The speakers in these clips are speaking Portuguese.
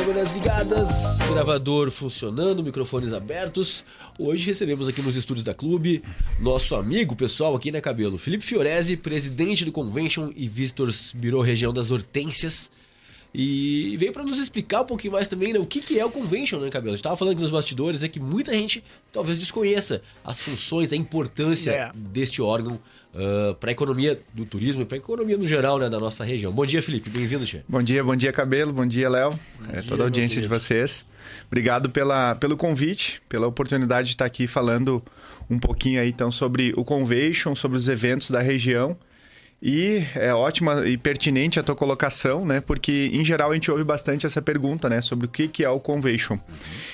câmeras ligadas, gravador funcionando, microfones abertos. Hoje recebemos aqui nos estúdios da Clube nosso amigo pessoal aqui, né, Cabelo? Felipe Fiorese, presidente do Convention e Visitors Bureau Região das Hortênsias. E veio para nos explicar um pouquinho mais também, né, o que é o Convention, né, Cabelo? A gente tava falando aqui nos bastidores, que muita gente talvez desconheça as funções, a importância deste órgão para a economia do turismo e para a economia no geral, né, da nossa região. Bom dia, Felipe. Bem-vindo, Tchê. Bom dia, Cabelo. Bom dia, Léo. Toda a audiência de vocês. Obrigado pelo convite, pela oportunidade de estar aqui falando um pouquinho aí, então, sobre o Convention, sobre os eventos da região. E é ótima e pertinente a tua colocação, né? Porque, em geral, a gente ouve bastante essa pergunta, né? Sobre o que é o Convention.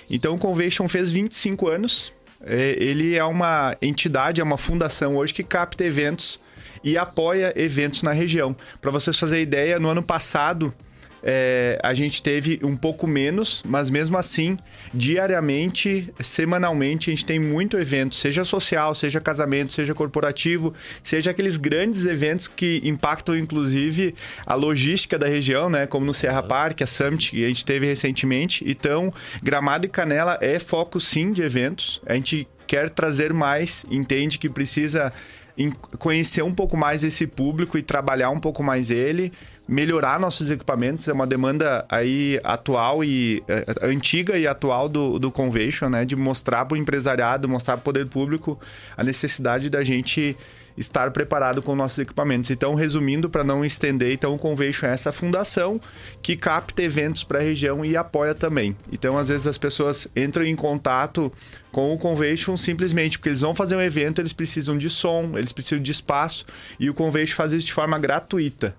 Então, o Convention fez 25 anos. Ele é uma entidade, é uma fundação hoje que capta eventos e apoia eventos na região. Para vocês fazerem ideia, no ano passado... a gente teve um pouco menos, mas mesmo assim, diariamente, semanalmente, a gente tem muito evento, seja social, seja casamento, seja corporativo, seja aqueles grandes eventos que impactam, inclusive, a logística da região, né? Como no Serra Park, a Summit, que a gente teve recentemente. Então, Gramado e Canela é foco, sim, de eventos. A gente quer trazer mais, entende que precisa conhecer um pouco mais esse público e trabalhar um pouco mais ele, melhorar nossos equipamentos, é uma demanda aí atual e antiga e atual do Convention, né? De mostrar para o empresariado, mostrar para o poder público a necessidade da gente estar preparado com nossos equipamentos. Então, resumindo, para não estender, então o Convention é essa fundação que capta eventos para a região e apoia também. Então, às vezes as pessoas entram em contato com o Convention simplesmente porque eles vão fazer um evento, eles precisam de som, eles precisam de espaço, e o Convention faz isso de forma gratuita.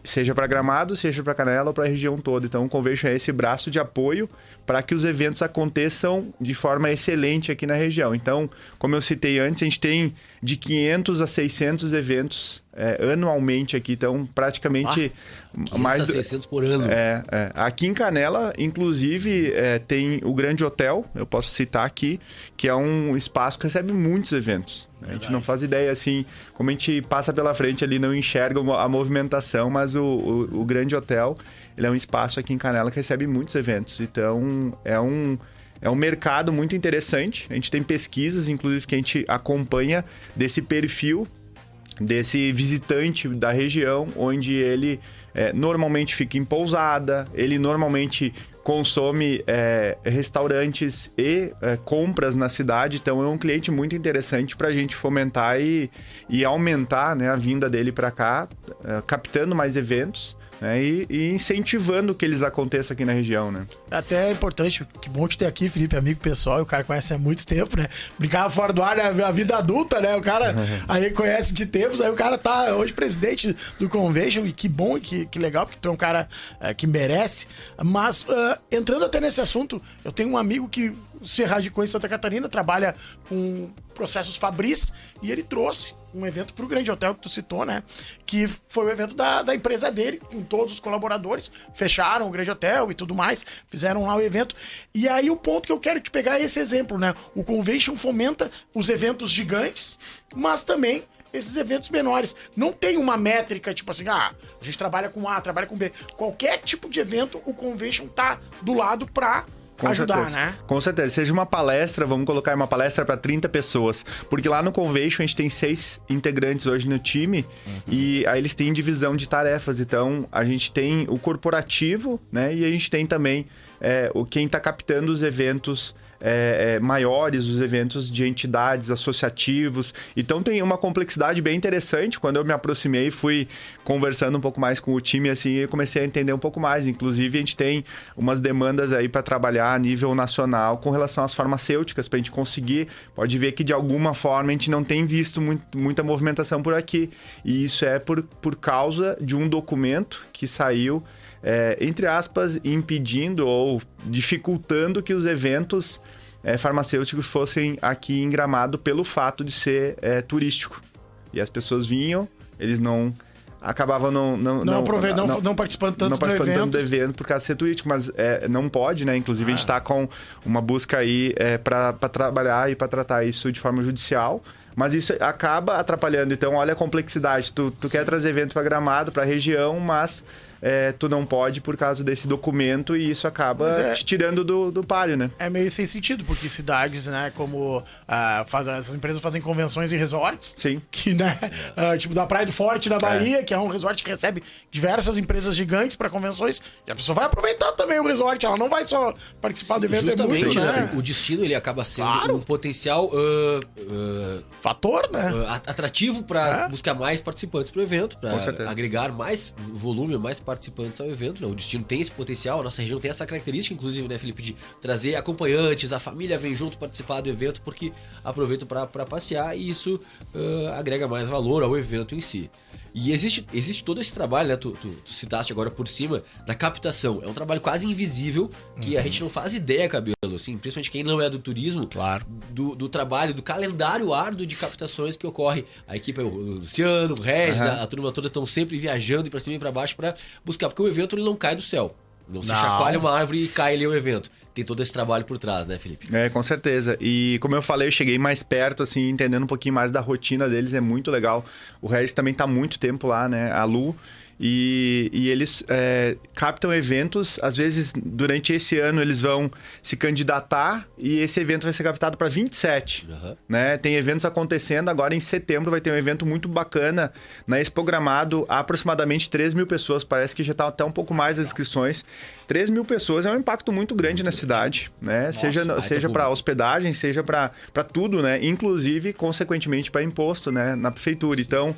Seja para Gramado, seja para Canela ou para a região toda. Então, o Convention é esse braço de apoio para que os eventos aconteçam de forma excelente aqui na região. Então, como eu citei antes, a gente tem de 500 a 600 eventos anualmente aqui. Então, praticamente... 500 mais a 600 por ano. Aqui em Canela, inclusive, tem o Grande Hotel, eu posso citar aqui, que é um espaço que recebe muitos eventos. A gente não faz ideia, assim, como a gente passa pela frente ali, não enxerga a movimentação, mas o Grande Hotel, ele é um espaço aqui em Canela que recebe muitos eventos. Então, é um mercado muito interessante. A gente tem pesquisas, inclusive, que a gente acompanha desse perfil desse visitante da região, onde ele normalmente fica em pousada, ele normalmente consome restaurantes e compras na cidade. Então é um cliente muito interessante para a gente fomentar e aumentar, né, a vinda dele para cá, captando mais eventos, né, e incentivando que eles aconteçam aqui na região, né? Até é importante, que bom te ter aqui, Felipe, amigo pessoal, o cara conhece há muito tempo, né? Brincava fora do ar, né? A vida adulta, né? O cara aí conhece de tempos, aí o cara tá hoje presidente do Convention, e que bom, que legal, porque tu é um cara que merece. Mas, entrando até nesse assunto, eu tenho um amigo que se radicou em Santa Catarina, trabalha com processos Fabris, e ele trouxe um evento pro Grande Hotel que tu citou, né? Que foi o evento da empresa dele, com todos os colaboradores, fecharam o Grande Hotel e tudo mais, fizeram lá o evento. E aí o ponto que eu quero te pegar é esse exemplo, né? O Convention fomenta os eventos gigantes, mas também esses eventos menores. Não tem uma métrica, tipo assim, a gente trabalha com A, trabalha com B. Qualquer tipo de evento, o Convention tá do lado pra ajudar, né? Com certeza. Seja uma palestra, vamos colocar uma palestra para 30 pessoas. Porque lá no Convention a gente tem 6 integrantes hoje no time, e aí eles têm divisão de tarefas. Então a gente tem o corporativo, né? E a gente tem também quem está captando os eventos maiores, os eventos de entidades, associativos. Então tem uma complexidade bem interessante. Quando eu me aproximei, fui conversando um pouco mais com o time, assim, eu comecei a entender um pouco mais. Inclusive, a gente tem umas demandas aí para trabalhar a nível nacional com relação às farmacêuticas, para a gente conseguir. Pode ver que de alguma forma a gente não tem visto muita movimentação por aqui. E isso é por causa de um documento que saiu, entre aspas, impedindo ou dificultando que os eventos farmacêuticos fossem aqui em Gramado pelo fato de ser turístico. E as pessoas vinham, eles acabavam não participando tanto do evento por causa de ser turístico, mas não pode, né? Inclusive a gente está com uma busca aí para trabalhar e para tratar isso de forma judicial. Mas isso acaba atrapalhando. Então, olha a complexidade. Tu quer trazer evento para Gramado, para a região, mas tu não pode por causa desse documento e isso acaba te tirando do páreo, né? É meio sem sentido, porque cidades, né, como essas empresas fazem convenções em resorts. Sim. Que, né, tipo da Praia do Forte, na Bahia, que é um resort que recebe diversas empresas gigantes para convenções, e a pessoa vai aproveitar também o resort, ela não vai só participar do evento. Justamente, é muito, né? O destino ele acaba sendo um potencial fator, né? Atrativo para buscar mais participantes para o evento, para agregar mais volume, mais participantes ao evento, né? O destino tem esse potencial, a nossa região tem essa característica, inclusive, né, Felipe, de trazer acompanhantes, a família vem junto participar do evento porque aproveita para passear e isso agrega mais valor ao evento em si. E existe todo esse trabalho, né? Tu citaste agora por cima, da captação. É um trabalho quase invisível que a gente não faz ideia, Cabelo, assim, principalmente quem não é do turismo, do trabalho, do calendário árduo de captações que ocorre. A equipe, o Luciano, o Regis, a turma toda estão sempre viajando para cima e para baixo para buscar, porque o evento ele não cai do céu. Não se chacoalha uma árvore e cai ali o evento. Tem todo esse trabalho por trás, né, Felipe? Com certeza. E como eu falei, eu cheguei mais perto, assim, entendendo um pouquinho mais da rotina deles. É muito legal. O Regis também tá há muito tempo lá, né? A Lu. E eles captam eventos, às vezes durante esse ano eles vão se candidatar e esse evento vai ser captado para 27, né? Tem eventos acontecendo, agora em setembro vai ter um evento muito bacana na Expo Gramado, aproximadamente 3 mil pessoas, parece que já está até um pouco mais as inscrições. 3 mil pessoas é um impacto muito grande na cidade, né? Nossa, seja para hospedagem, seja para tudo, né? Inclusive, consequentemente, para imposto, né? Na prefeitura. Então,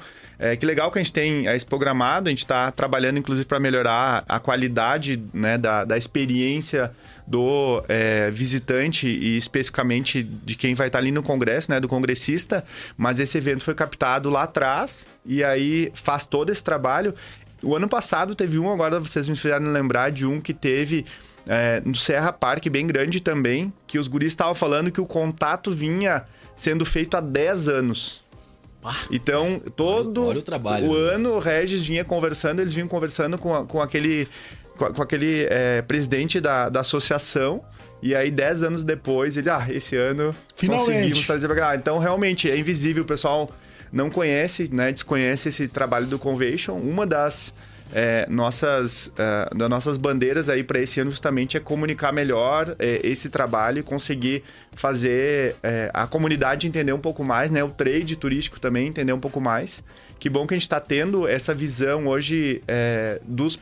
que legal que a gente tem a Expo Gramado, a gente está trabalhando, inclusive, para melhorar a qualidade, né, da experiência do visitante e especificamente de quem vai estar ali no congresso, né, do congressista, mas esse evento foi captado lá atrás e aí faz todo esse trabalho. O ano passado teve um, agora vocês me fizeram lembrar de um que teve no Serra Park, bem grande também, que os guris estavam falando que o contato vinha sendo feito há 10 anos. Então, todo o ano o Regis vinha conversando, eles vinham conversando com aquele presidente da associação, e aí 10 anos depois, ele, esse ano conseguimos trazer pra cá. Então, realmente, é invisível, o pessoal não conhece, né, desconhece esse trabalho do Convention. Uma das nossas bandeiras aí para esse ano justamente é comunicar melhor esse trabalho e conseguir fazer a comunidade entender um pouco mais, né? O trade turístico também entender um pouco mais. Que bom que a gente está tendo essa visão hoje dos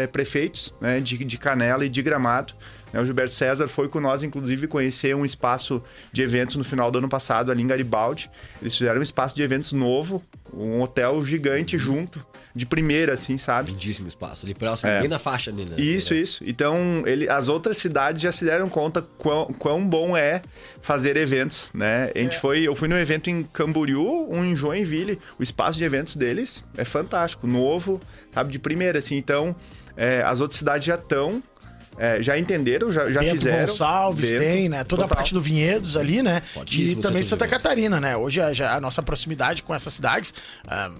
prefeitos, né, de Canela e de Gramado. O Gilberto César foi com nós, inclusive, conhecer um espaço de eventos no final do ano passado, ali em Garibaldi. Eles fizeram um espaço de eventos novo, um hotel gigante junto, de primeira, assim, sabe? Lindíssimo espaço, ali próximo, bem na faixa. Né? Isso. Então, as outras cidades já se deram conta quão bom é fazer eventos, né? Eu fui num evento em Camboriú, um em Joinville. O espaço de eventos deles é fantástico, novo, sabe? De primeira, assim. Então, as outras cidades já estão... já entenderam, já fizeram. Gonçalves tem, né? Toda a parte do Vinhedos ali, né? E também Santa Catarina, né? Hoje a nossa proximidade com essas cidades,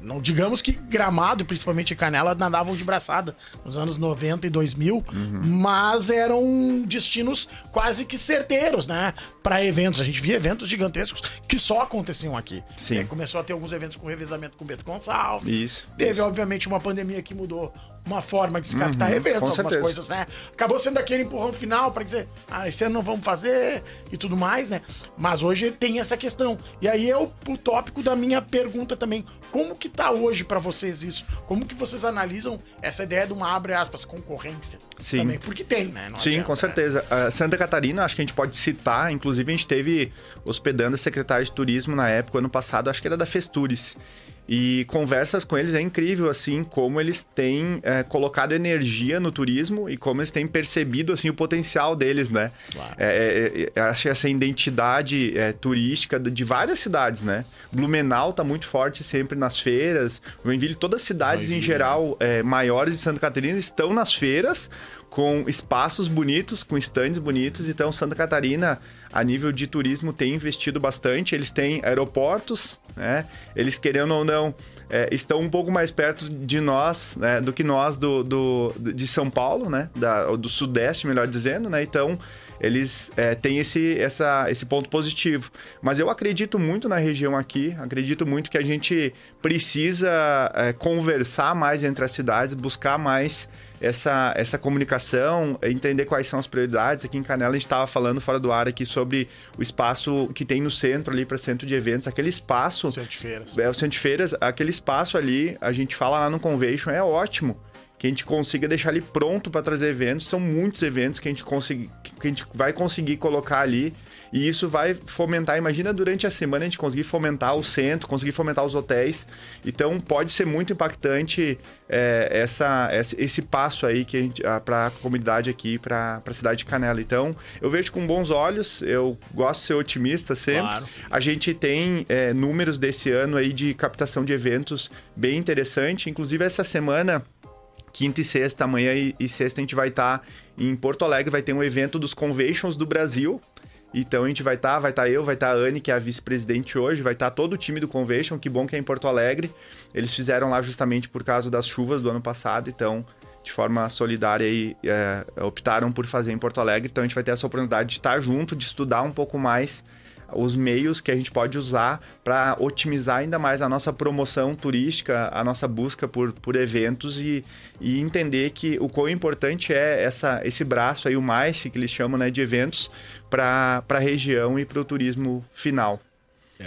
não digamos que Gramado, principalmente Canela, nadavam de braçada nos anos 90 e 2000, mas eram destinos quase que certeiros, né? Para eventos. A gente via eventos gigantescos que só aconteciam aqui. Sim. Começou a ter alguns eventos com revezamento com Bento Gonçalves. Isso. Teve, obviamente, uma pandemia que mudou uma forma de se captar eventos, algumas coisas, né? Acabou sendo aquele empurrão final para dizer, esse ano não vamos fazer e tudo mais, né? Mas hoje tem essa questão. E aí é o tópico da minha pergunta também. Como que tá hoje para vocês isso? Como que vocês analisam essa ideia de uma, abre aspas, concorrência? Sim. Também, porque tem, né? Não Sim, adianta, com certeza. Santa Catarina, acho que a gente pode citar, inclusive a gente teve hospedando a secretária de turismo na época, ano passado, acho que era da Festures. E conversas com eles é incrível, assim, como eles têm colocado energia no turismo e como eles têm percebido, assim, o potencial deles, né? Claro. Acho essa identidade turística de várias cidades, né? Blumenau tá muito forte sempre nas feiras. Joinville, todas as cidades em geral maiores de Santa Catarina estão nas feiras, com espaços bonitos, com stands bonitos. Então, Santa Catarina, a nível de turismo, tem investido bastante. Eles têm aeroportos, né? Eles, querendo ou não, estão um pouco mais perto de nós, né, do que nós de São Paulo, né? Do Sudeste, melhor dizendo, né? Então, eles têm esse ponto positivo. Mas eu acredito muito na região aqui, acredito muito que a gente precisa conversar mais entre as cidades, buscar mais essa comunicação, entender quais são as prioridades. Aqui em Canela a gente estava falando fora do ar aqui sobre o espaço que tem no centro ali para centro de eventos, aquele espaço... Centro de feiras. O centro de feiras, aquele espaço ali, a gente fala lá no Convention, é ótimo. Que a gente consiga deixar ali pronto para trazer eventos. São muitos eventos que a gente vai conseguir colocar ali. E isso vai fomentar. Imagina durante a semana a gente conseguir fomentar o centro, conseguir fomentar os hotéis. Então pode ser muito impactante esse passo aí que para a comunidade aqui, para a cidade de Canela. Então eu vejo com bons olhos, eu gosto de ser otimista sempre. Claro. A gente tem números desse ano aí de captação de eventos bem interessante. Inclusive essa semana... Quinta e sexta, amanhã e sexta a gente vai estar em Porto Alegre, vai ter um evento dos Conventions do Brasil. Então a gente vai estar eu, vai estar a Anne, que é a vice-presidente hoje, vai estar todo o time do Convention, que bom que é em Porto Alegre. Eles fizeram lá justamente por causa das chuvas do ano passado, então de forma solidária aí, optaram por fazer em Porto Alegre. Então a gente vai ter essa oportunidade de estar junto, de estudar um pouco mais os meios que a gente pode usar para otimizar ainda mais a nossa promoção turística, a nossa busca por eventos e entender que o quão importante é esse braço aí, o MICE, que eles chamam, né, de eventos para a região e para o turismo final.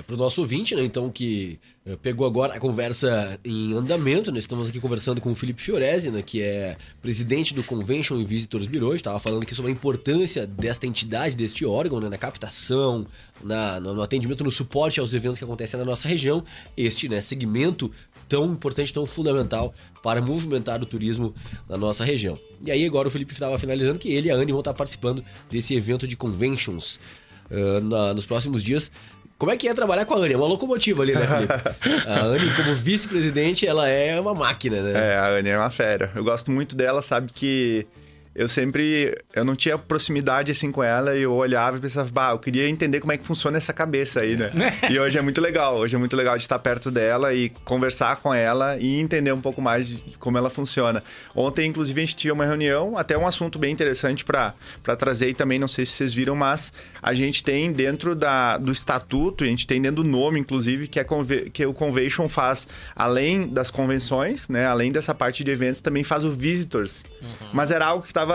Para o nosso ouvinte, né, então, que pegou agora a conversa em andamento, né, estamos aqui conversando com o Felipe Fiorese, né, que é presidente do Convention Visitors Bureau, estava falando aqui sobre a importância desta entidade, deste órgão, né, na captação, no atendimento, no suporte aos eventos que acontecem na nossa região, né, segmento tão importante, tão fundamental para movimentar o turismo na nossa região. E aí agora o Felipe estava finalizando que ele e a Anne vão estar participando desse evento de conventions nos próximos dias. Como é que é trabalhar com a Anne? É uma locomotiva ali, né, Felipe? A Anne, como vice-presidente, ela é uma máquina, né? A Anne é uma fera. Eu gosto muito dela, sabe que eu não tinha proximidade assim com ela e eu olhava e pensava, eu queria entender como é que funciona essa cabeça aí, né? E hoje é muito legal de estar perto dela e conversar com ela e entender um pouco mais de como ela funciona. Ontem, inclusive, a gente tinha uma reunião, até um assunto bem interessante para trazer e também, não sei se vocês viram, mas a gente tem dentro do estatuto, a gente tem dentro do nome, inclusive, que o Convention faz, além das convenções, né? Além dessa parte de eventos, também faz o Visitors. Mas era algo que estava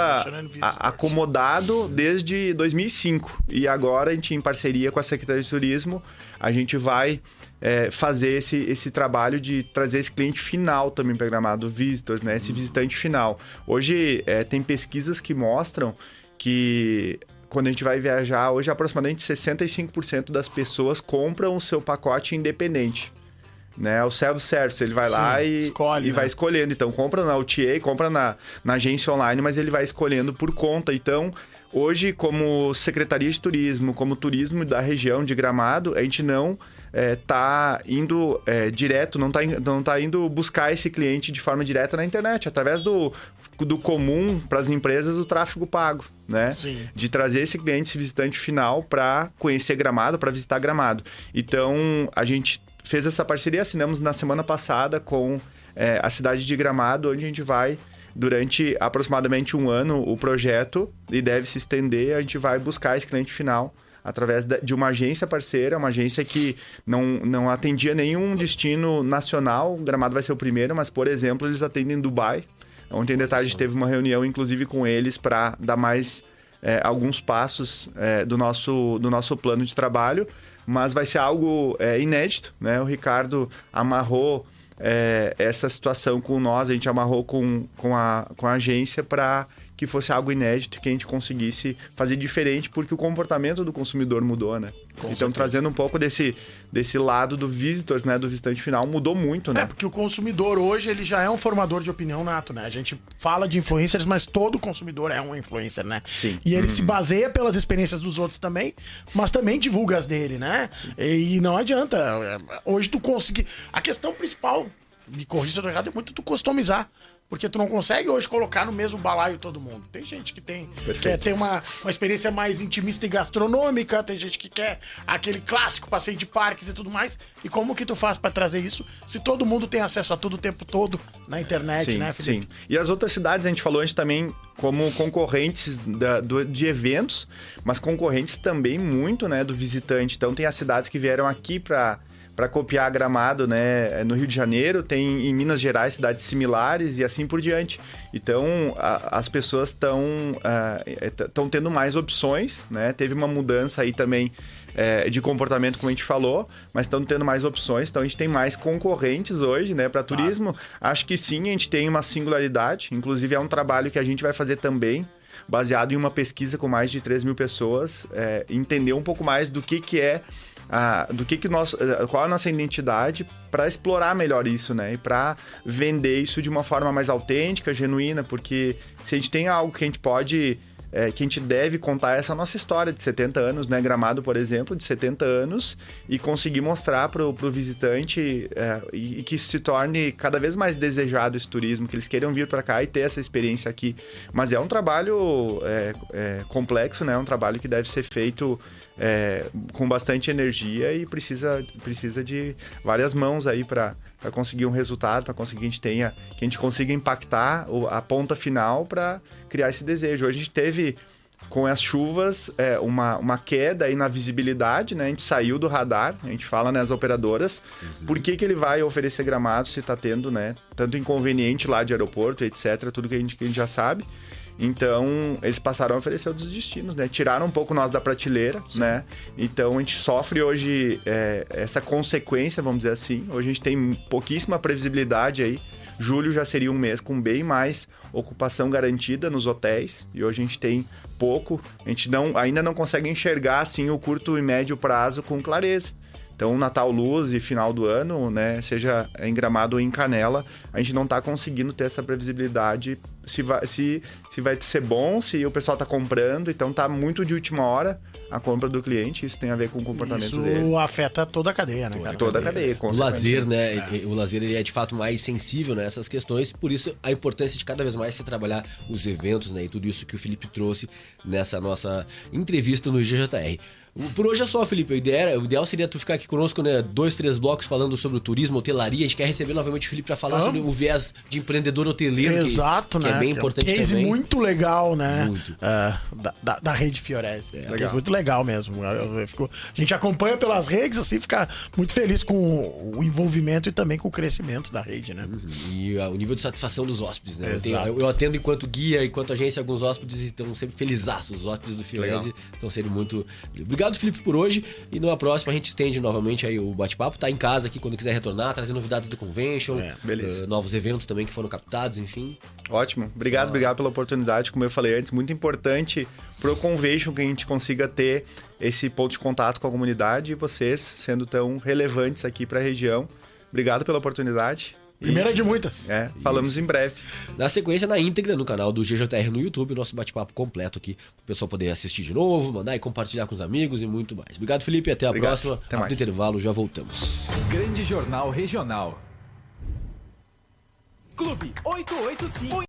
acomodado desde 2005 e agora a gente, em parceria com a Secretaria de Turismo, a gente vai fazer esse trabalho de trazer esse cliente final também para Gramado, Visitors, né? Esse visitante final. Hoje tem pesquisas que mostram que quando a gente vai viajar, hoje aproximadamente 65% das pessoas compram o seu pacote independente. Né, o self-service, ele vai lá e vai escolhendo. Então, compra na OTA, compra na agência online, mas ele vai escolhendo por conta. Então, hoje, como Secretaria de Turismo, como turismo da região de Gramado, a gente não está indo direto, não tá indo buscar esse cliente de forma direta na internet, através do comum para as empresas, o tráfego pago, né? Sim. De trazer esse cliente, esse visitante final para conhecer Gramado, para visitar Gramado. Então, a gente fez essa parceria, assinamos na semana passada com a cidade de Gramado, onde a gente vai, durante aproximadamente um ano, o projeto, e deve se estender, a gente vai buscar esse cliente final através de uma agência parceira, uma agência que não atendia nenhum destino nacional. Gramado vai ser o primeiro, mas, por exemplo, eles atendem Dubai. Ontem de tarde teve uma reunião, inclusive, com eles para dar mais alguns passos do nosso plano de trabalho. Mas vai ser algo inédito, né? O Ricardo amarrou essa situação com nós, a gente amarrou com a agência para que fosse algo inédito, que a gente conseguisse fazer diferente, porque o comportamento do consumidor mudou, né? Então, trazendo um pouco desse lado do visitor, né? Do visitante final, mudou muito, né? Porque o consumidor hoje, ele já é um formador de opinião nato, né? A gente fala de influencers, mas todo consumidor é um influencer, né? Sim. E ele se baseia pelas experiências dos outros também, mas também divulga as dele, né? E não adianta. Hoje tu conseguir... A questão principal, me corrija se eu tô errado, é muito tu customizar. porque tu não consegue hoje colocar no mesmo balaio todo mundo. Tem gente que quer ter uma experiência mais intimista e gastronômica, tem gente que quer aquele clássico passeio de parques e tudo mais. E como que tu faz pra trazer isso se todo mundo tem acesso a tudo o tempo todo na internet, sim, né, Felipe? Sim. E as outras cidades, a gente falou antes também como concorrentes de eventos, mas concorrentes também muito, né, do visitante. Então tem as cidades que vieram aqui para copiar Gramado, né, no Rio de Janeiro, tem em Minas Gerais cidades similares e assim por diante. Então as pessoas estão tendo mais opções, né? Teve uma mudança aí também de comportamento, como a gente falou, mas estão tendo mais opções, então a gente tem mais concorrentes hoje, né, para turismo. Acho que sim, a gente tem uma singularidade, inclusive é um trabalho que a gente vai fazer também, baseado em uma pesquisa com mais de 3 mil pessoas, entender um pouco mais do que é qual a nossa identidade para explorar melhor isso, né? E para vender isso de uma forma mais autêntica, genuína, porque se a gente tem algo que a gente pode, que a gente deve contar essa nossa história de 70 anos, né? Gramado, por exemplo, de 70 anos, e conseguir mostrar pro visitante e que se torne cada vez mais desejado esse turismo, que eles queiram vir para cá e ter essa experiência aqui. Mas é um trabalho complexo, né? É um trabalho que deve ser feito com bastante energia e precisa de várias mãos aí para conseguir um resultado, para conseguir que a gente consiga impactar a ponta final para criar esse desejo. Hoje a gente teve, com as chuvas, uma queda aí na visibilidade, né? A gente saiu do radar, a gente fala nas operadoras, por que ele vai oferecer Gramado se está tendo, né, tanto inconveniente lá de aeroporto, etc., tudo que a gente já sabe. Então, eles passaram a oferecer outros destinos, né? Tiraram um pouco nós da prateleira, sim, né? Então, a gente sofre hoje essa consequência, vamos dizer assim. Hoje a gente tem pouquíssima previsibilidade aí. Julho já seria um mês com bem mais ocupação garantida nos hotéis. E hoje a gente tem pouco. A gente ainda não consegue enxergar, assim, o curto e médio prazo com clareza. Então, Natal Luz e final do ano, né, seja em Gramado ou em Canela, a gente não está conseguindo ter essa previsibilidade se vai ser bom, se o pessoal está comprando. Então, está muito de última hora a compra do cliente. Isso tem a ver com o comportamento dele. Isso afeta toda a cadeia, né, cara? Toda a cadeia. O lazer, né? O lazer, ele é de fato mais sensível nessas questões. Por isso, a importância de cada vez mais se trabalhar os eventos, né? E tudo isso que o Felipe trouxe nessa nossa entrevista no GJR. Por hoje é só, Felipe. O ideal seria tu ficar aqui conosco, né? 2, 3 blocos falando sobre o turismo, hotelaria. A gente quer receber novamente o Felipe para falar sobre o viés de empreendor hoteleiro. Exato, que né? é bem importante case também. muito legal, né? Muito. Da rede Fiorese. Case muito legal mesmo. A gente acompanha pelas redes, assim, fica muito feliz com o envolvimento e também com o crescimento da rede, né? E o nível de satisfação dos hóspedes, né? Exato. Eu atendo enquanto guia, enquanto agência, alguns hóspedes estão sempre felizaços. Os hóspedes do Fiorese estão sendo muito... Obrigado, Felipe, por hoje. E numa próxima a gente estende novamente aí o bate-papo. Tá em casa aqui quando quiser retornar, trazer novidades do Convention, beleza. Novos eventos também que foram captados, enfim. Ótimo. Obrigado pela oportunidade. Como eu falei antes, muito importante pro Convention que a gente consiga ter esse ponto de contato com a comunidade e vocês sendo tão relevantes aqui para a região. Obrigado pela oportunidade. Primeira de muitas. Falamos em breve. Na sequência, na íntegra, no canal do GJR no YouTube, o nosso bate-papo completo aqui, para o pessoal poder assistir de novo, mandar e compartilhar com os amigos e muito mais. Obrigado, Felipe, até a próxima. Até mais. No intervalo, já voltamos. Grande Jornal Regional. Clube 885.